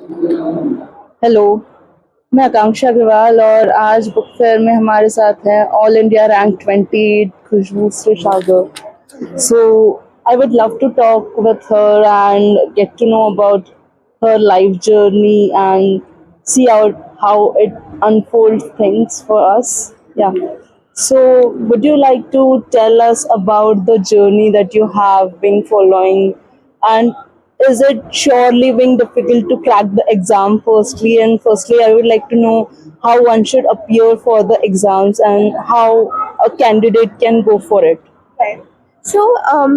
Hello. मैं आकांक्षा अग्रवाल और आज बुक फेयर में हमारे साथ है all India rank 28 Khushboo Sagar. So I would love to talk with her and get to know about her life journey and see out how it unfolds things for us. Yeah. So would you like to tell us about the journey that you have been following, and is it surely being difficult to crack the exam firstly? And firstly, I would like to know how one should appear for the exams and how a candidate can go for it. Right. So,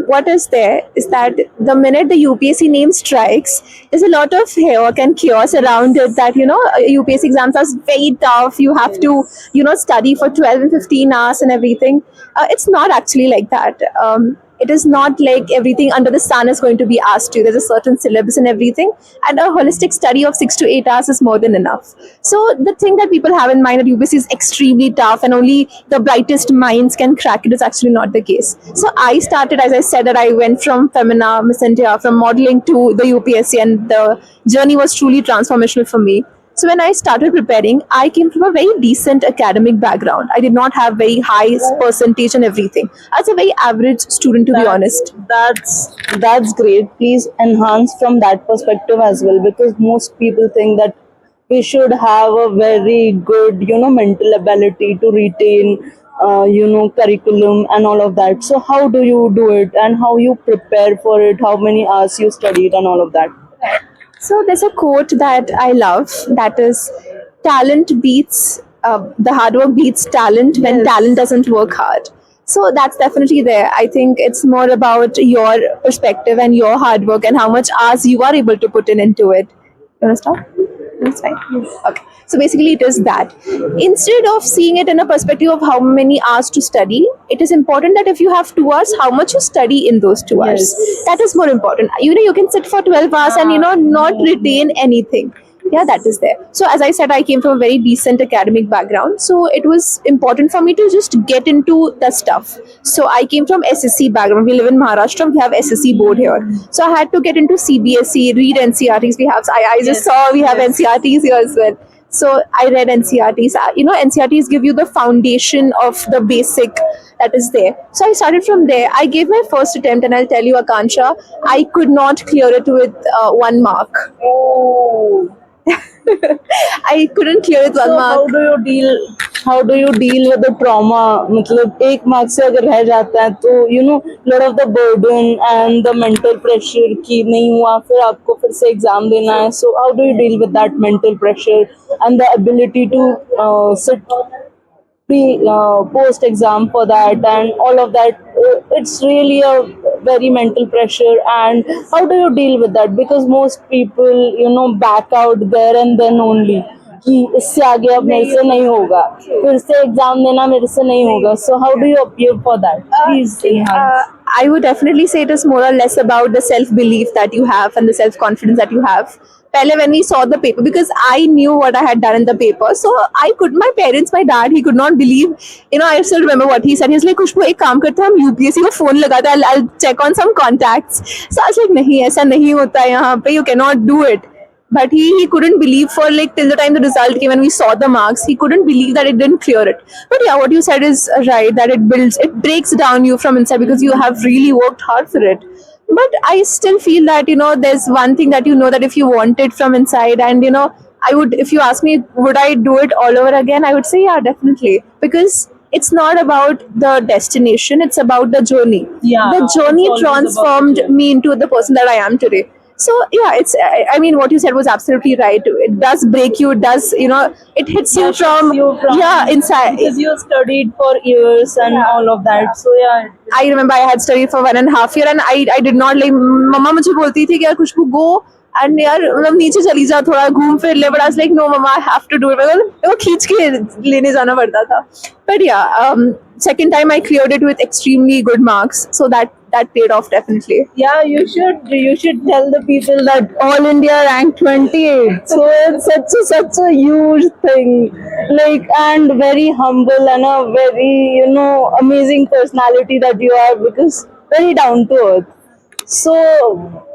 what is there is that the minute the UPSC name strikes, there's a lot of chaos and chaos around it. That UPSC exams are very tough. You have to study for 12 and 15 hours and everything. It's not actually like that. It is not like everything under the sun is going to be asked you. There's a certain syllabus and everything, and a holistic study of 6 to 8 hours is more than enough. So the thing that people have in mind that UPSC is extremely tough and only the brightest minds can crack it is actually not the case. So I started, as I said, that I went from Femina, Miss India, from modeling to the UPSC, and the journey was truly transformational for me. So when I started preparing, I came from a very decent academic background. I did not have very high percentage and everything. I was a very average student, to be honest. That's great. Please enhance from that perspective as well, because most people think that we should have a very good, mental ability to retain, curriculum and all of that. So how do you do it, and how you prepare for it? How many hours you studied and all of that? So there's a quote that I love, that is, talent beats the hard work beats talent when talent doesn't work hard. So that's definitely there. I think it's more about your perspective and your hard work and how much hours you are able to put in into it. You want to stop? That's fine. Okay. So basically, it is that. Instead of seeing it in a perspective of how many hours to study, it is important that if you have 2 hours, how much you study in those 2 hours. Yes. That is more important. You can sit for 12 hours and not retain anything. Yeah, that is there. So as I said, I came from a very decent academic background, so it was important for me to just get into the stuff. So I came from SSC background. We live in Maharashtra. We have SSC board here, so I had to get into CBSE, read NCRTs. We have. I just saw we have NCRTs here as well. So I read NCRTs. NCRTs give you the foundation of the basic that is there. So I started from there. I gave my first attempt, and I'll tell you, Akansha, I could not clear it with 1 mark. Oh. I couldn't clear it 1 mark. How do you deal with the trauma? मतलब एक mark से अगर रह जाता है तो lot of the burden and the mental pressure कि नहीं हुआ, फिर आपको फिर से एग्जाम देना है. So how do you deal with that mental pressure and the ability to sit post exam for that and all of that? It's really a very mental pressure. And how do you deal with that? Because most people back out there and then only कि इससे आगे अब मेरे से नहीं होगा, फिर से एग्जाम देना मेरे से नहीं होगा. So how do you appear for that? Please enhance. I would definitely say it is more or less about the self-belief that you have and the self-confidence that you have. Pehle, when we saw the paper, because I knew what I had done in the paper, so my parents, my dad, he could not believe, I still remember what he said. He's like, Khushbu, ek kaam karte hain, hum UPSC ko phone lagate, I'll check on some contacts. So I was like, nahi, aisa nahi hota hai yahan pe, you cannot do it. But he couldn't believe for like till the time the result came and we saw the marks, he couldn't believe that it didn't clear it. But yeah, what you said is right, that it breaks down you from inside because you have really worked hard for it. But I still feel that there's one thing that that if you want it from inside, and I would, if you ask me, would I do it all over again, I would say yeah, definitely, because it's not about the destination, it's about the journey. Yeah, the journey it's always about the transformed journey. me into the person that I am today. So yeah, I mean, what you said was absolutely right. It does break you. It does, it hits you from inside. Because you studied for years and all of that. So yeah. I remember I had studied for 1.5 years, and I did not like. Mama मुझे बोलती थी कि यार खुशबू go and यार मतलब नीचे चली जा, थोड़ा घूम फिर ले. But I was like, no, mama, I have to do it. वो खींच के लेने जाना पड़ता था. But yeah, second time I cleared it with extremely good marks. So that paid off definitely. Yeah, you should tell the people that All India rank 28. So it's such a huge thing, like, and very humble and a very amazing personality that you are, because very down to earth. So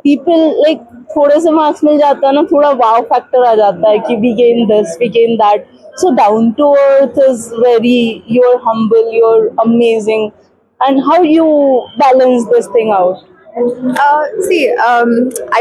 people like थोड़े से marks मिल जाता है ना, थोड़ा wow factor आ जाता है कि we gain this, we gain that. So down to earth is very, you're humble, you're amazing. And how you balance this thing out? I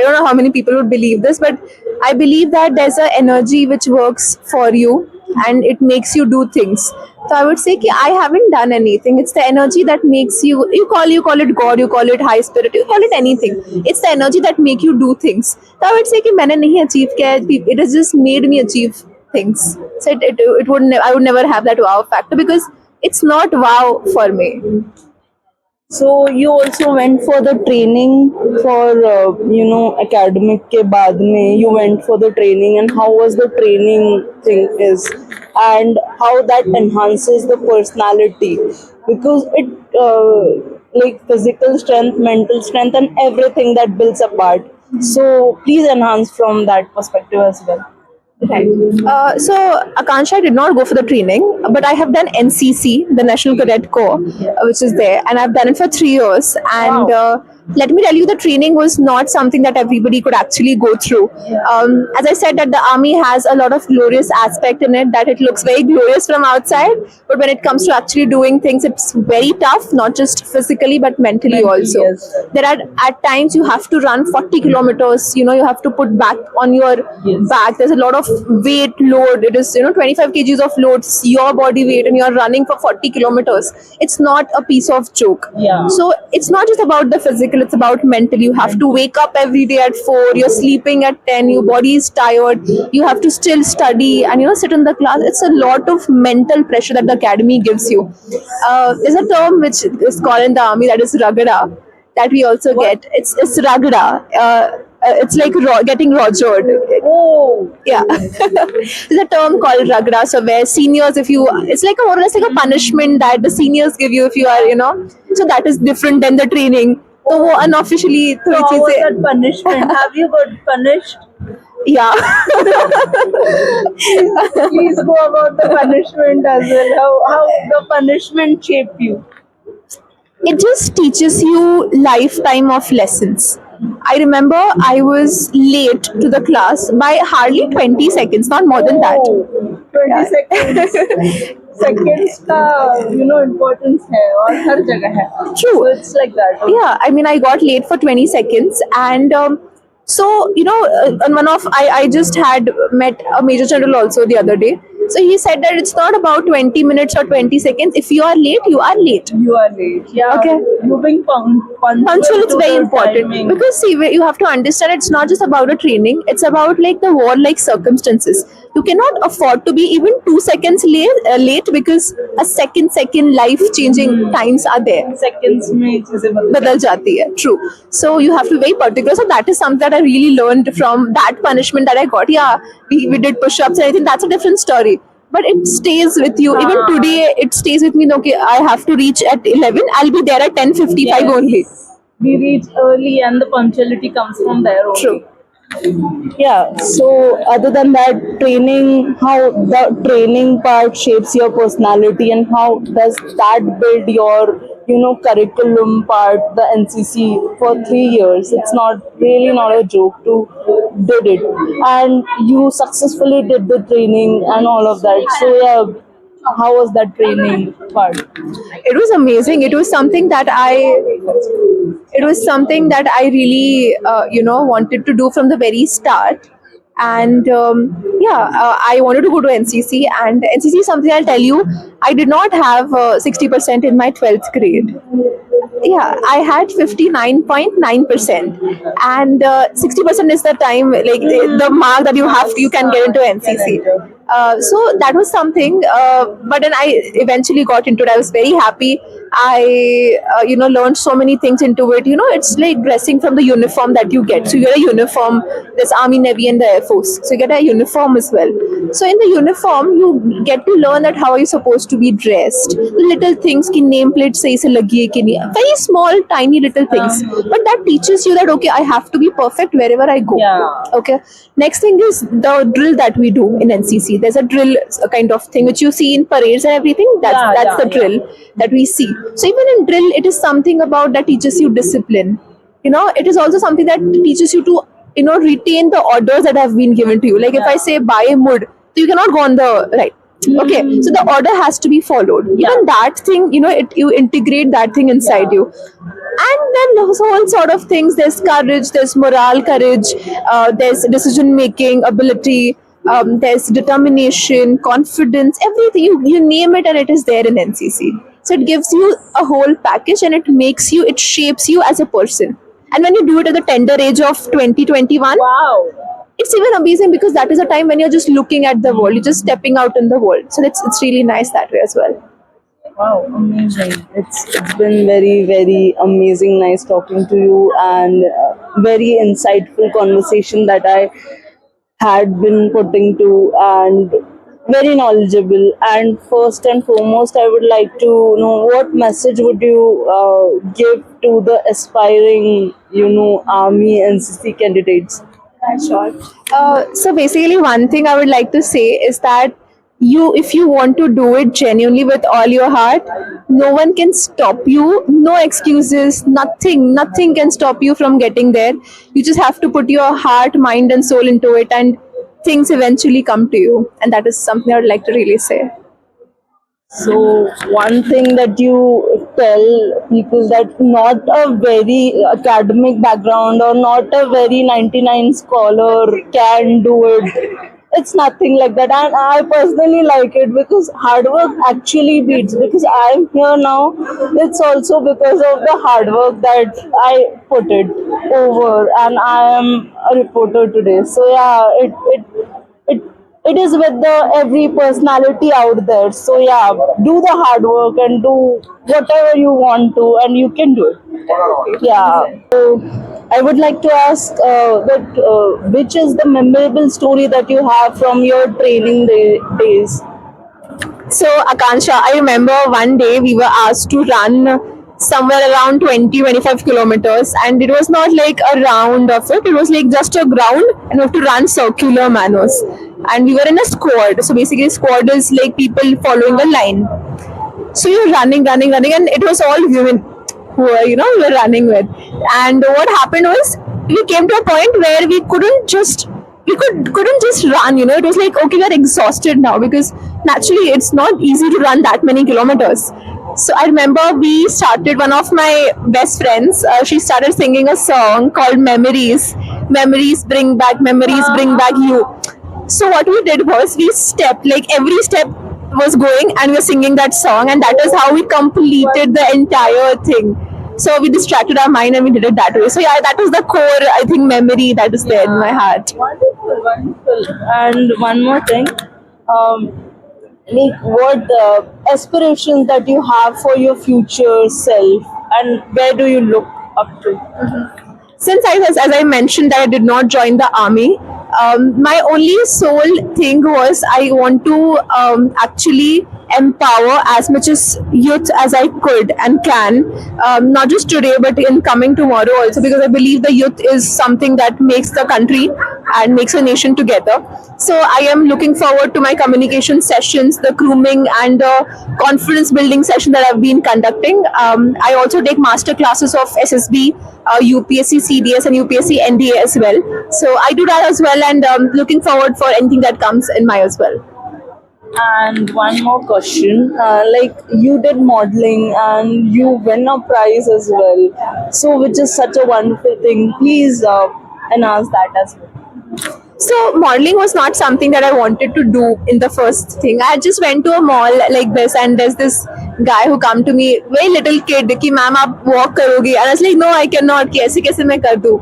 don't know how many people would believe this, but I believe that there's an energy which works for you and it makes you do things. So I would say that I haven't done anything. It's the energy that makes you. You call it God, you call it high spirit, you call it anything. It's the energy that make you do things. So I would say that मैंने नहीं achieve किया है. It has just made me achieve things. So it would I would never have that wow factor because it's not wow for me. So you also went for the training for academic के बाद में you went for the training, and how was the training thing is, and how that enhances the personality, because it like physical strength, mental strength, and everything that builds a part. So please enhance from that perspective as well. Right. So Akansha, I did not go for the training, but I have done NCC, the National Cadet Corps, which is there, and I've done it for 3 years. And Wow. let me tell you, the training was not something that everybody could actually go through. As I said, that the army has a lot of glorious aspect in it, that it looks very glorious from outside, but when it comes to actually doing things, it's very tough, not just physically but mentally also. Yes. There are at times you have to run 40 kilometers. You have to put back on your back. There's a lot of weight load. It is 25 kgs of load, your body weight, and you're running for 40 kilometers. It's not a piece of joke. Yeah. So it's not just about the physical, it's about mental. You have to wake up every day at 4, you're sleeping at 10, your body is tired, you have to still study and sit in the class. It's a lot of mental pressure that the academy gives you. There's a term which is called in the army, that is ragada, that we also get. It's ragada. It's like getting rogered. Oh. Yeah. There's a term called ragda. So where seniors, it's like more or less like a punishment that the seniors give you if you are. So that is different than the training. So वो unofficially So थोड़ी how was चीजें. that punishment? Have you got punished? Yeah. Please go about the punishment as well. How the punishment shaped you? It just teaches you lifetime of lessons. I remember I was late to the class by hardly 20 seconds, not more than that. Oh, 20 seconds. Seconds का importance है और हर जगह है. True. So it's like that. Okay. Yeah, I mean, I got late for 20 seconds, and on one of I just had met a major general also the other day. So he said that it's not about 20 minutes or 20 seconds. If you are late, you are late. You are late. Yeah. Okay. You being Punctual is to very the important timing. because see, you have to understand it's not just about a training, it's about like the war-like circumstances. You cannot afford to be even 2 seconds late because a second life-changing times are there. Seconds में चीजें बदल जाती है. True. So you have to be very particular. So that is something that I really learned from that punishment that I got. Yeah, we did push-ups and everything. That's a different story. But it stays with you. Even today, it stays with me. Okay, I have to reach at 11. I'll be there at 10:55 only. We reach early and the punctuality comes from there only. True. Yeah, so other than that, training, how the training part shapes your personality, and how does that build your curriculum part, the NCC for 3 years? It's not a joke to did it, and you successfully did the training and all of that. So yeah, how was that training part? It was amazing. It was something that I really wanted to do from the very start. And I wanted to go to NCC, and NCC is something I'll tell you, I did not have 60% in my 12th grade. Yeah, I had 59.9%, and 60% is the time, like the mark that you can get into NCC. So that was something, but then I eventually got into it. I was very happy. I learned so many things into it. It's like dressing from the uniform that you get. So you get a uniform. There's Army, Navy, and the Air Force. So you get a uniform as well. So in the uniform, you get to learn that how are you supposed to be dressed. The little things, ki nameplate sahi se lagi hai ki nahi. Very small, tiny little things. But that teaches you that okay, I have to be perfect wherever I go. Yeah. Okay. Next thing is the drill that we do in NCC. There's a drill kind of thing which you see in parades and everything. That's the drill that we see. So even in drill, it is something about that teaches you discipline. it is also something that teaches you to retain the orders that have been given to you. Like if I say buy mud, so you cannot go on the right. Okay, so the order has to be followed. Even that thing, you integrate that thing inside you. And then those whole sort of things, there's courage, there's moral courage, there's decision making ability, there's determination, confidence, everything. You name it and it is there in NCC. So it gives you a whole package, and it shapes you as a person. And when you do it at the tender age of 2021, it's even amazing, because that is a time when you're just looking at the world, you're just stepping out in the world. So it's really nice that way as well. Wow, amazing. It's been very, very amazing, nice talking to you, and very insightful conversation that I had been putting to, and very knowledgeable. And first and foremost, I would like to know what message would you give to the aspiring, army NCC candidates? Sure. So basically, one thing I would like to say is that if you want to do it genuinely with all your heart, no one can stop you. No excuses. Nothing can stop you from getting there. You just have to put your heart, mind, and soul into it, and things eventually come to you. And that is something I would like to really say. So one thing that you tell people that not a very academic background or not a very 99 scholar can do it. It's nothing like that, and I personally like it because hard work actually beats. Because I'm here now, it's also because of the hard work that I put it over, and I am a reporter today. So yeah, it is with the every personality out there. So yeah, do the hard work and do whatever you want to, and you can do it. Yeah. So I would like to ask which is the memorable story that you have from your training days? So, Akansha, I remember one day we were asked to run somewhere around 20-25 kilometers, and it was not like a round of it was like just a ground, and we have to run circular manners. And we were in a squad. So, basically, squad is like people following a line. So, you're running, and it was all women who were, we were running with. And what happened was, we came to a point where we couldn't just run. It was like, okay, we're exhausted now, because naturally it's not easy to run that many kilometers. So I remember one of my best friends, she started singing a song called Memories. Memories bring back you. So what we did was, we stepped, like every step was going, and we were singing that song, and that is how we completed the entire thing. So we distracted our mind and we did it that way. So yeah, that was the core, I think, memory that is there in my heart. Wonderful. And one more thing, like what aspirations that you have for your future self, and where do you look up to? Since as I mentioned that I did not join the army, my only sole thing was I want to actually empower as much as youth as I could and can, not just today but in coming tomorrow also, because I believe the youth is something that makes the country and makes a nation together. So I am looking forward to my communication sessions, the grooming and the confidence building session that I've been conducting. I also take master classes of SSB, UPSC CDS and UPSC NDA as well. So I do that as well, and looking forward for anything that comes in my as well. And one more question, like you did modeling and you won a prize as well, so which is such a wonderful thing. Please announce that as well. So modeling was not something that I wanted to do in the first thing. I just went to a mall like this, and there's this guy who come to me, very little kid, कि ma'am आप walk करोगी? And I was like, no, I cannot. कैसे मैं कर दूँ?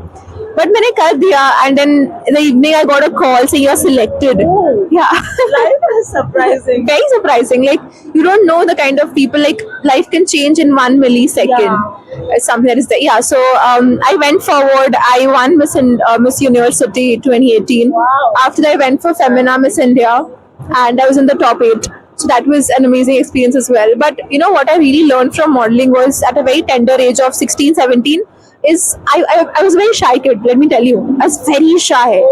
But मैंने कर दिया, and then in the evening I got a call saying you're selected. Oh, yeah. Life is surprising. Very surprising. Like, you don't know the kind of people, like life can change in 1 millisecond. Yeah. Something that is there. Yeah. So I went forward. I won Miss University 2018. Wow. After that, I went for Femina Miss India, and I was in the top 8. So that was an amazing experience as well. But you know what I really learned from modeling was, at a very tender age of 16, 17, is I was a very shy kid, let me tell you. I was very shy.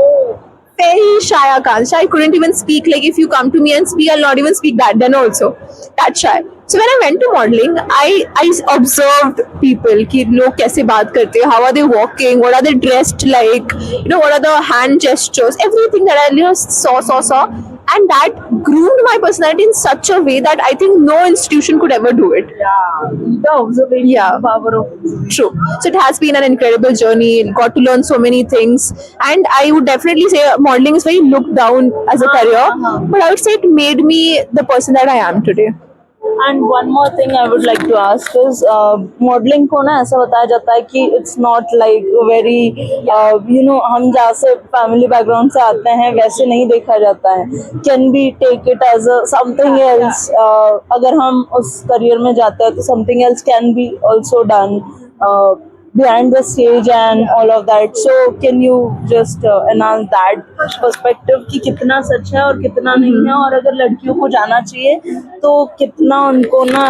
very shy Akansha. I couldn't even speak. Like if you come to me and speak, I'll not even speak that then also. That shy. So when I went to modeling, I observed people कि लोग कैसे बात करते हैं, how are they walking, what are they dressed like, what are the hand gestures, everything that I saw, and that groomed my personality in such a way that I think no institution could ever do it. Yeah, the observation Yeah. power of observation. True. So it has been an incredible journey. Got to learn so many things, and I would definitely say modeling is very looked down as a career, but I would say it made me the person that I am today. And one more thing I would like to ask is modeling को ना ऐसा बताया जाता है कि it's not like very हम जहाँ से family background से आते हैं वैसे नहीं देखा जाता है. Can we take it as a something else? अगर हम उस career में जाते हैं तो something else can be also done behind the stage and all of that. So can you just enhance that perspective कि कितना सच है और कितना नहीं है, और अगर लड़कियों को जाना चाहिए तो कितना उनको ना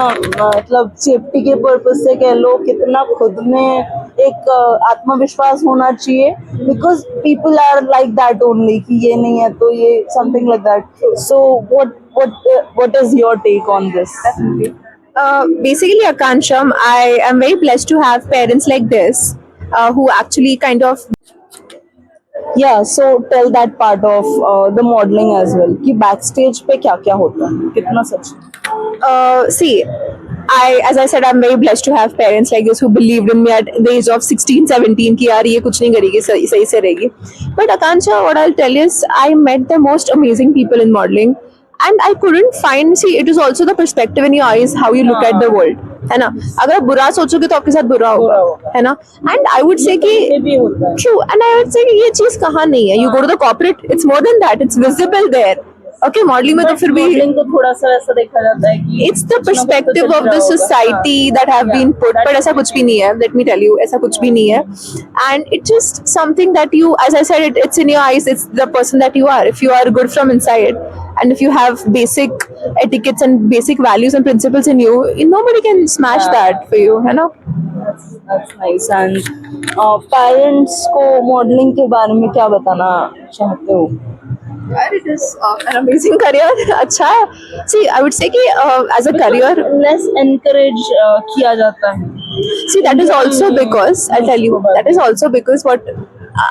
मतलब सेफ्टी के पर्पस से कह लो, कितना खुद में एक आत्मविश्वास होना चाहिए, because people are like that only कि ये नहीं है तो ये something like that. So what is your take on this? Basically, Akansha, I am very blessed to have parents like this who actually kind of Yeah, so tell that part of the modeling as well कि backstage पे क्या क्या होता है, कितना सच है. see. As I said, I'm very blessed to have parents like this who believed in me at the age of 16, 17 कि यार ये कुछ नहीं करेगी, सही से रहेगी. But Akansha, what I'll tell you is I met the most amazing people in modeling. And I couldn't find, see, it is also the perspective in your eyes, how you look at the world, है ना. अगर आप बुरा सोचोगे तो आपके साथ बुरा होगा, है ना. And I would say कि true, and I would say कि ये चीज कहाँ नहीं है. You go to the corporate, it's more than that, it's visible there. Okay, modeling में तो फिर भी modeling को थोड़ा सा ऐसा देखा जाता है कि it's the perspective of the society that have been put, but ऐसा कुछ भी नहीं है. Let me tell you, ऐसा कुछ भी नहीं है. And it's just something that you, as I said, it's in your eyes. It's the person that you are. If you are good from inside, and if you have basic etiquettes and basic values and principles in you, nobody can smash that for you, है ना. That's nice. And parents को modeling के बारे में क्या बताना चाहते हो? It is an amazing career. अच्छा है. See, I would say कि as a career less encourage किया जाता है. See, that is also because I'll tell you. That is also because what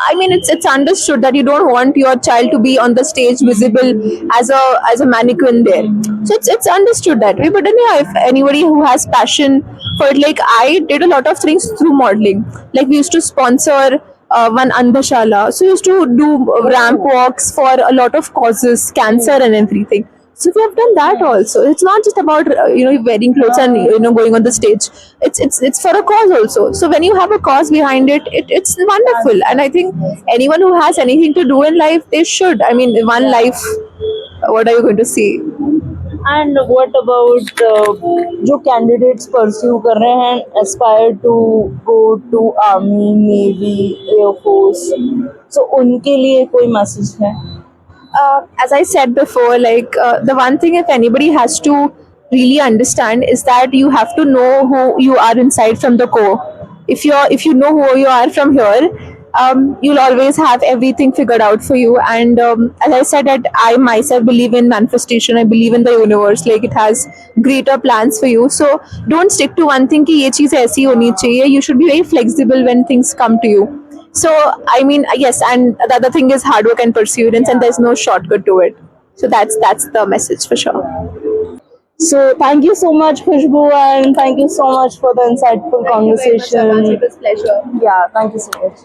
I mean. It's understood that you don't want your child to be on the stage visible as a mannequin there. So it's understood that way. But then yeah, if anybody who has passion for it, like I did a lot of things through modeling. Like we used to sponsor one Andhashala. So we used to do ramp walks for a lot of causes, cancer and everything. So we have done that also. It's not just about wearing clothes and going on the stage. It's for a cause also. So when you have a cause behind it, it's wonderful. And I think anyone who has anything to do in life, they should. I mean, one life. What are you going to see? And what about जो candidates pursue कर रहे हैं, aspire to go to army, navy, air force, so उनके लिए कोई message है? As I said before, like the one thing if anybody has to really understand is that you have to know who you are inside from the core. If you know who you are from here, you'll always have everything figured out for you. And as I said, that I myself believe in manifestation. I believe in the universe. Like it has greater plans for you. So don't stick to one thing कि ये चीज़ ऐसी होनी चाहिए. You should be very flexible when things come to you. So I mean, yes, and the other thing is hard work and perseverance, and there's no shortcut to it. So that's the message for sure. So thank you so much, Khushbu, and thank you so much for the insightful conversation. It was a pleasure. Yeah, thank you so much.